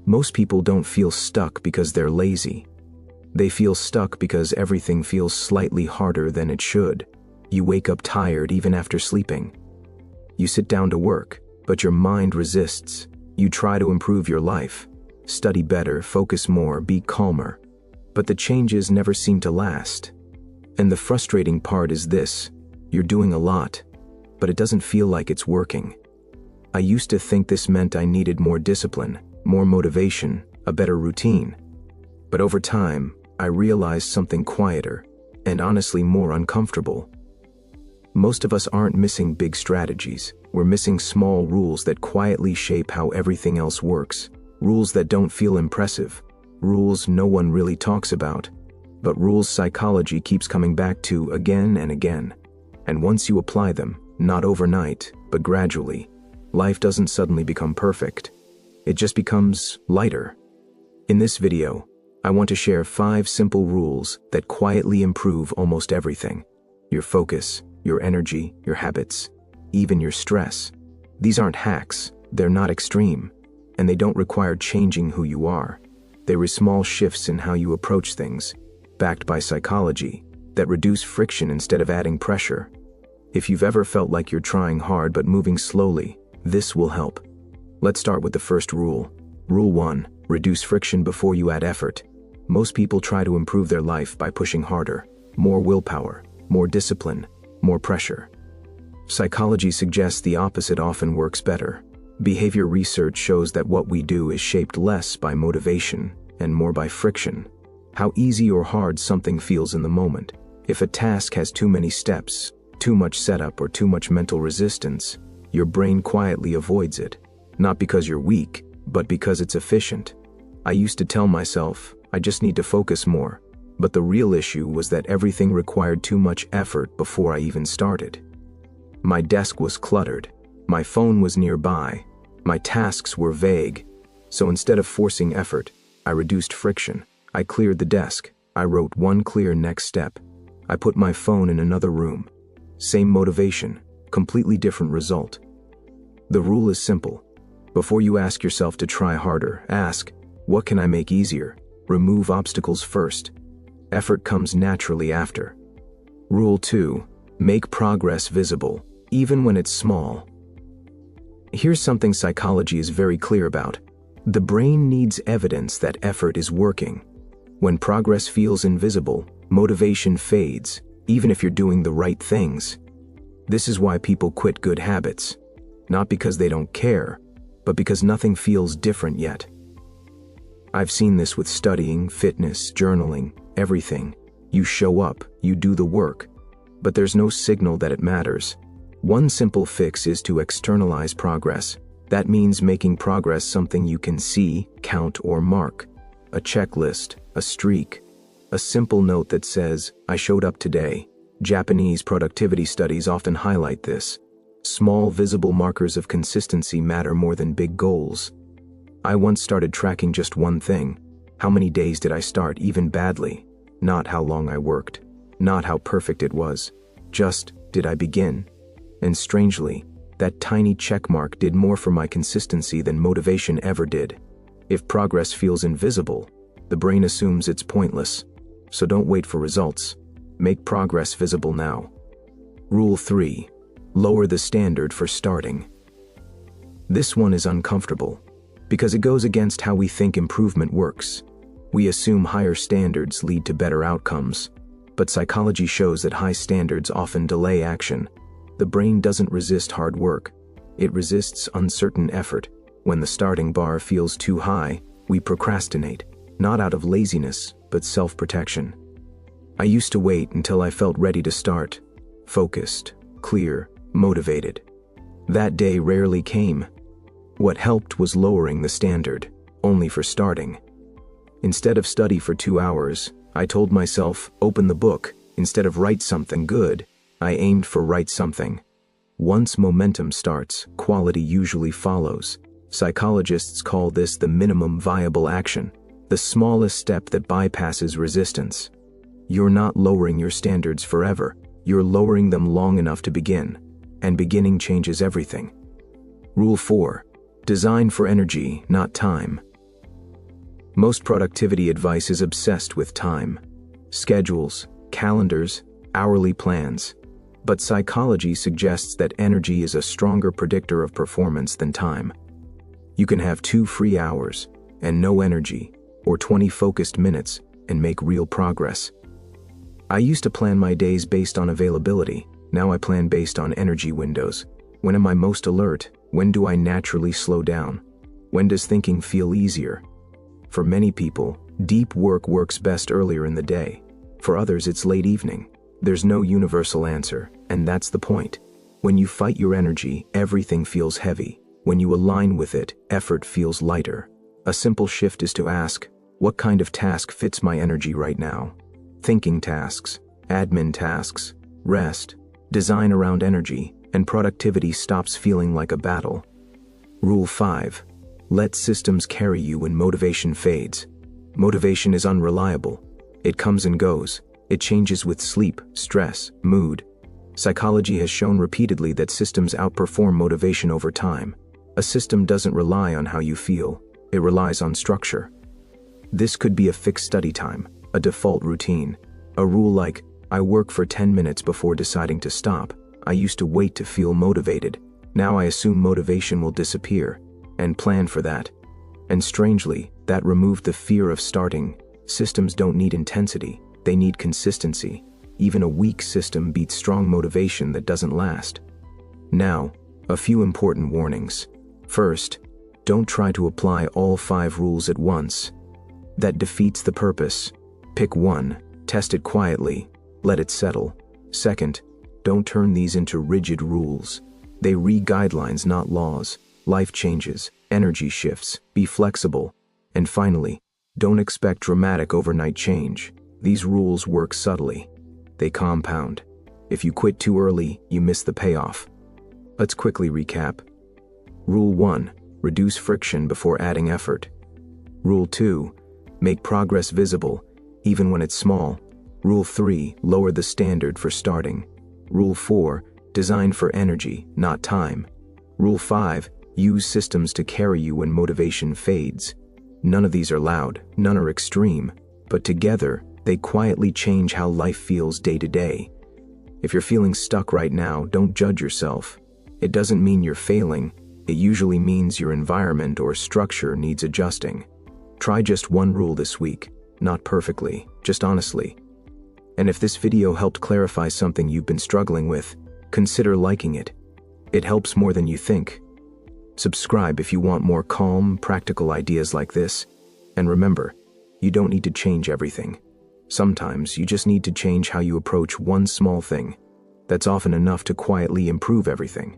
Most people don't feel stuck because they're lazy. They feel stuck because everything feels slightly harder than it should. You wake up tired even after sleeping. You sit down to work, but your mind resists. You try to improve your life, study better, focus more, be calmer. But the changes never seem to last. And the frustrating part is this: you're doing a lot, but it doesn't feel like it's working. I used to think this meant I needed more discipline, more motivation, a better routine. But over time, I realized something quieter, and honestly more uncomfortable. Most of us aren't missing big strategies. We're missing small rules that quietly shape how everything else works. Rules that don't feel impressive. Rules no one really talks about. But rules psychology keeps coming back to again and again. And once you apply them, not overnight, but gradually, life doesn't suddenly become perfect. It just becomes lighter. In this video, I want to share 5 simple rules that quietly improve almost everything. Your focus, your energy, your habits, even your stress. These aren't hacks, they're not extreme, and they don't require changing who you are. They were small shifts in how you approach things, backed by psychology, that reduce friction instead of adding pressure. If you've ever felt like you're trying hard but moving slowly, this will help. Let's start with the first rule. Rule 1, reduce friction before you add effort. Most people try to improve their life by pushing harder, more willpower, more discipline, more pressure. Psychology suggests the opposite often works better. Behavior research shows that what we do is shaped less by motivation and more by friction. How easy or hard something feels in the moment. If a task has too many steps, too much setup, or too much mental resistance, your brain quietly avoids it. Not because you're weak, but because it's efficient. I used to tell myself, I just need to focus more. But the real issue was that everything required too much effort before I even started. My desk was cluttered. My phone was nearby. My tasks were vague. So instead of forcing effort, I reduced friction. I cleared the desk. I wrote one clear next step. I put my phone in another room. Same motivation, completely different result. The rule is simple. Before you ask yourself to try harder, ask, what can I make easier? Remove obstacles first. Effort comes naturally after. Rule 2, make progress visible, even when it's small. Here's something psychology is very clear about. The brain needs evidence that effort is working. When progress feels invisible, motivation fades, even if you're doing the right things. This is why people quit good habits. Not because they don't care, but because nothing feels different yet. I've seen this with studying, fitness, journaling, everything. You show up, you do the work, but there's no signal that it matters. One simple fix is to externalize progress. That means making progress something you can see, count, or mark. A checklist, a streak, a simple note that says, I showed up today. Japanese productivity studies often highlight this. Small, visible markers of consistency matter more than big goals. I once started tracking just one thing. How many days did I start, even badly? Not how long I worked. Not how perfect it was. Just, did I begin? And strangely, that tiny check mark did more for my consistency than motivation ever did. If progress feels invisible, the brain assumes it's pointless. So don't wait for results. Make progress visible now. Rule 3. Lower the standard for starting. This one is uncomfortable, because it goes against how we think improvement works. We assume higher standards lead to better outcomes, but psychology shows that high standards often delay action. The brain doesn't resist hard work. It resists uncertain effort. When the starting bar feels too high, we procrastinate, not out of laziness, but self-protection. I used to wait until I felt ready to start, focused, clear, motivated. That day rarely came. What helped was lowering the standard, only for starting. Instead of study for 2 hours, I told myself, open the book. Instead of write something good, I aimed for write something. Once momentum starts, quality usually follows. Psychologists call this the minimum viable action, the smallest step that bypasses resistance. You're not lowering your standards forever. You're lowering them long enough to begin, and beginning changes everything. Rule 4. Design for energy, not time. Most productivity advice is obsessed with time. Schedules, calendars, hourly plans. But psychology suggests that energy is a stronger predictor of performance than time. You can have 2 free hours and no energy, or 20 focused minutes and make real progress. I used to plan my days based on availability. Now I plan based on energy windows. When am I most alert? When do I naturally slow down? When does thinking feel easier? For many people, deep work works best earlier in the day. For others, it's late evening. There's no universal answer, and that's the point. When you fight your energy, everything feels heavy. When you align with it, effort feels lighter. A simple shift is to ask, what kind of task fits my energy right now? Thinking tasks, admin tasks, rest, design around energy, and productivity stops feeling like a battle. Rule 5. Let systems carry you when motivation fades. Motivation is unreliable. It comes and goes. It changes with sleep, stress, mood. Psychology has shown repeatedly that systems outperform motivation over time. A system doesn't rely on how you feel. It relies on structure. This could be a fixed study time, a default routine, a rule like, I work for 10 minutes before deciding to stop. I used to wait to feel motivated. Now I assume motivation will disappear, and plan for that. And strangely, that removed the fear of starting. Systems don't need intensity, they need consistency. Even a weak system beats strong motivation that doesn't last. Now, a few important warnings. First, don't try to apply all 5 rules at once. That defeats the purpose. Pick one, test it quietly, let it settle. Second, don't turn these into rigid rules. They read guidelines, not laws. Life changes, energy shifts, be flexible. And finally, don't expect dramatic overnight change. These rules work subtly. They compound. If you quit too early, you miss the payoff. Let's quickly recap. Rule 1. Reduce friction before adding effort. Rule 2. Make progress visible, even when it's small. Rule 3. Lower the standard for starting. Rule 4. Design for energy, not time. Rule 5. Use systems to carry you when motivation fades. None of these are loud, none are extreme, but together, they quietly change how life feels day to day. If you're feeling stuck right now, don't judge yourself. It doesn't mean you're failing. It usually means your environment or structure needs adjusting. Try just one rule this week, not perfectly, just honestly. And if this video helped clarify something you've been struggling with, consider liking it. It helps more than you think. Subscribe if you want more calm, practical ideas like this. And remember, you don't need to change everything. Sometimes you just need to change how you approach one small thing. That's often enough to quietly improve everything.